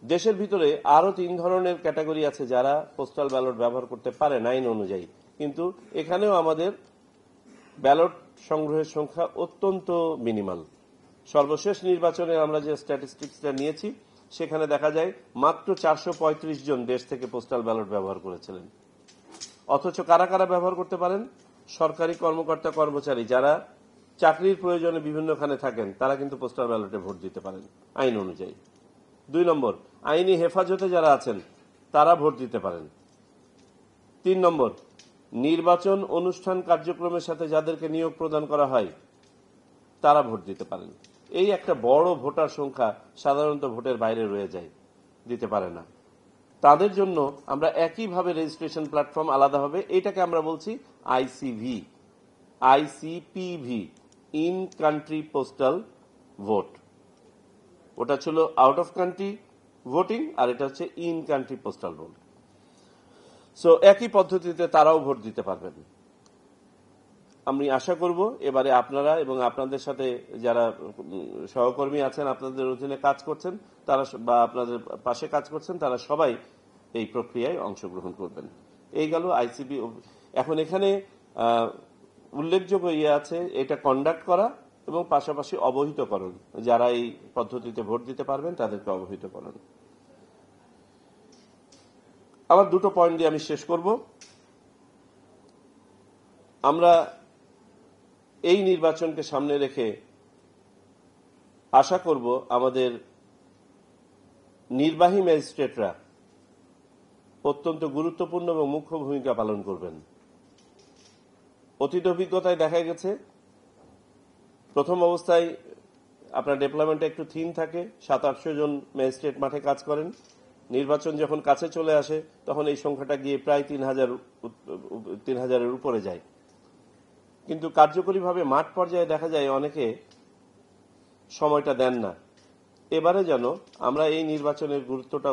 দেশের ভিতরে আরো 3 ধরনের ক্যাটাগরি আছে যারা পোস্টাল ব্যালট ব্যবহার করতে পারে আইন অনুযায়ী, কিন্তু এখানেও আমাদের ব্যালট সংগ্রহের সংখ্যা অত্যন্ত মিনিমাল। সর্বশেষ নির্বাচনে আমরা যে স্ট্যাটিস্টিক্সটা নিয়েছি সেখানে দেখা যায় মাত্র 435 জন দেশ থেকে পোস্টাল ব্যালট ব্যবহার করেছিলেন। অথচ কারা কারা ব্যবহার করতে পারেন? সরকারি কর্মকর্তা কর্মচারী যারা চাকরির প্রয়োজনে বিভিন্নখানে থাকেন তারা কিন্তু পোস্টাল ব্যালটে ভোট দিতে পারেন আইন অনুযায়ী। 2 নম্বর, আইনি হেফাজতে যারা আছেন তারা ভোট দিতে পারেন। 3 নম্বর, নির্বাচন অনুষ্ঠান কার্যক্রমের সাথে যাদেরকে নিয়োগ প্রদান করা হয় তারা ভোট দিতে পারেন। এই একটা বড় ভোটার সংখ্যা সাধারণত ভোটের বাইরে রয়ে যায়, দিতে পারে না। তাদের জন্য আমরা একইভাবে রেজিস্ট্রেশন প্ল্যাটফর্ম আলাদা হবে, এটাকে আমরা বলছি আইসিপিভি, ইন কান্ট্রি পোস্টাল ভোট। ওটা ছিল আউট অফ কান্ট্রি ভোটিং, আর এটা হচ্ছে in country postal vote. So একই পদ্ধতিতে তারাও ভোট দিতে পারবেন। আমি আশা করব এবারে আপনারা এবং আপনাদের সাথে যারা সহকর্মী আছেন, আপনাদের অধীনে কাজ করছেন তারা বা আপনাদের পাশে কাজ করছেন, তারা সবাই এই প্রক্রিয়ায় অংশগ্রহণ করবেন। এই গেল আইসিবি। এখন এখানে উল্লেখযোগ্য আছে, এটা কন্ডাক্ট করা এবং পাশাপাশি অবহিতকরণ, যারা এই পদ্ধতিতে ভোট দিতে পারবেন তাদেরকে অবহিতকরণ। আবার 2টো পয়েন্ট দিয়ে আমি শেষ করব। আমরা এই নির্বাচনকে সামনে রেখে আশা করব আমাদের নির্বাহী ম্যাজিস্ট্রেটরা অত্যন্ত গুরুত্বপূর্ণ এবং মুখ্য ভূমিকা পালন করবেন। অতীত অভিজ্ঞতায় দেখা গেছে প্রথম অবস্থায় আপনার ডেভেলপমেন্টটা একটু থিন থাকে, 700-800 জন ম্যাজিস্ট্রেট মাঠে কাজ করেন। নির্বাচন যখন কাছে চলে আসে তখন এই সংখ্যাটা গিয়ে প্রায় 3000-এর উপরে যায়। কিন্তু কার্যকরীভাবে মাঠ পর্যায়ে দেখা যায় অনেকে সময়টা দেন না। এবারে যেন আমরা এই নির্বাচনের গুরুত্বটা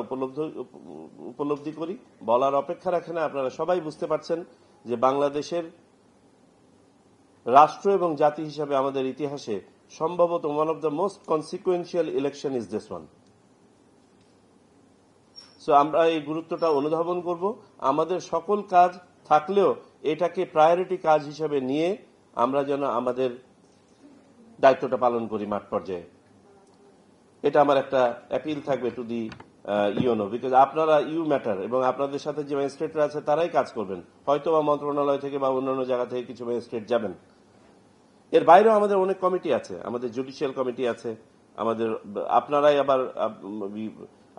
উপলব্ধি করি, বলার অপেক্ষা রাখে না। আপনারা সবাই বুঝতে পারছেন যে বাংলাদেশের রাষ্ট্র এবং জাতি হিসাবে আমাদের ইতিহাসে সম্ভবত one of the most consequential election is this one. So আমরা এই গুরুত্বটা অনুধাবন করব। আমাদের সকল কাজ থাকলেও এটাকে প্রায়োরিটি কাজ হিসাবে নিয়ে আমরা যেন আমাদের দায়িত্বটা পালন করি মাঠ পর্যায়ে। এটা আমার একটা অ্যাপিল থাকবে টু দি ইউনো, বিকজ আপনারা ইউ ম্যাটার, এবং আপনাদের সাথে যে ম্যাজিস্ট্রেটরা আছে তারাই কাজ করবেন। হয়তো বা মন্ত্রণালয় থেকে বা অন্যান্য জায়গা থেকে কিছু ম্যাজিস্ট্রেট যাবেন। এর বাইরেও আমাদের অনেক কমিটি আছে, আমাদের জুডিশিয়াল কমিটি আছে, আমাদের আপনারাই আবার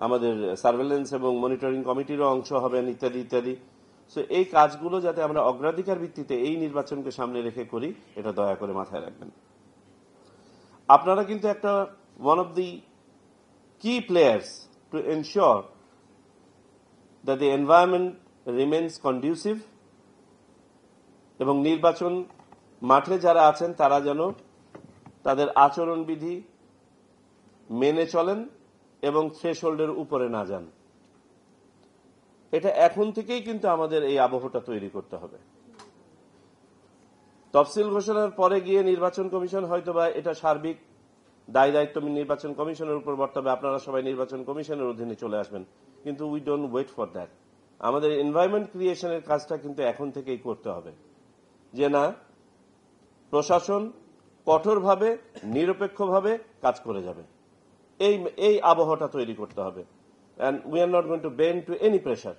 আমাদের সার্ভেলেন্স এবং মনিটরিং কমিটিরও অংশ হবেন, ইত্যাদি ইত্যাদি। সো এই কাজগুলো যাতে আমরা অগ্রাধিকার ভিত্তিতে এই নির্বাচনকে সামনে রেখে করি, এটা দয়া করে মাথায় রাখবেন। আপনারা কিন্তু একটা one of the key players to ensure that the environment remains conducive, এবং নির্বাচন মাঠে যারা আছেন তারা যেন তাদের আচরণবিধি মেনে চলেন এবং থ্রেশহোল্ডের উপরে না যান। এটা এখন থেকেই কিন্তু আমাদের এই আবহটা তৈরি করতে হবে। তফসিল ঘোষণার পরে গিয়ে নির্বাচন কমিশন হয়তোবা এটা সার্বিক দায় দায়িত্ব নির্বাচন কমিশনের উপর বর্তাবে, আপনারা সবাই নির্বাচন কমিশনের অধীনে চলে আসবেন, কিন্তু we don't wait for that. আমাদের এনভায়রনমেন্ট ক্রিয়েশনের কাজটা কিন্তু এখন থেকেই করতে হবে, যে না প্রশাসন কঠোরভাবে নিরপেক্ষভাবে কাজ করে যাবে। এই আবহাওয়াটা তৈরি করতে হবে, and we are not going to bend to any pressure.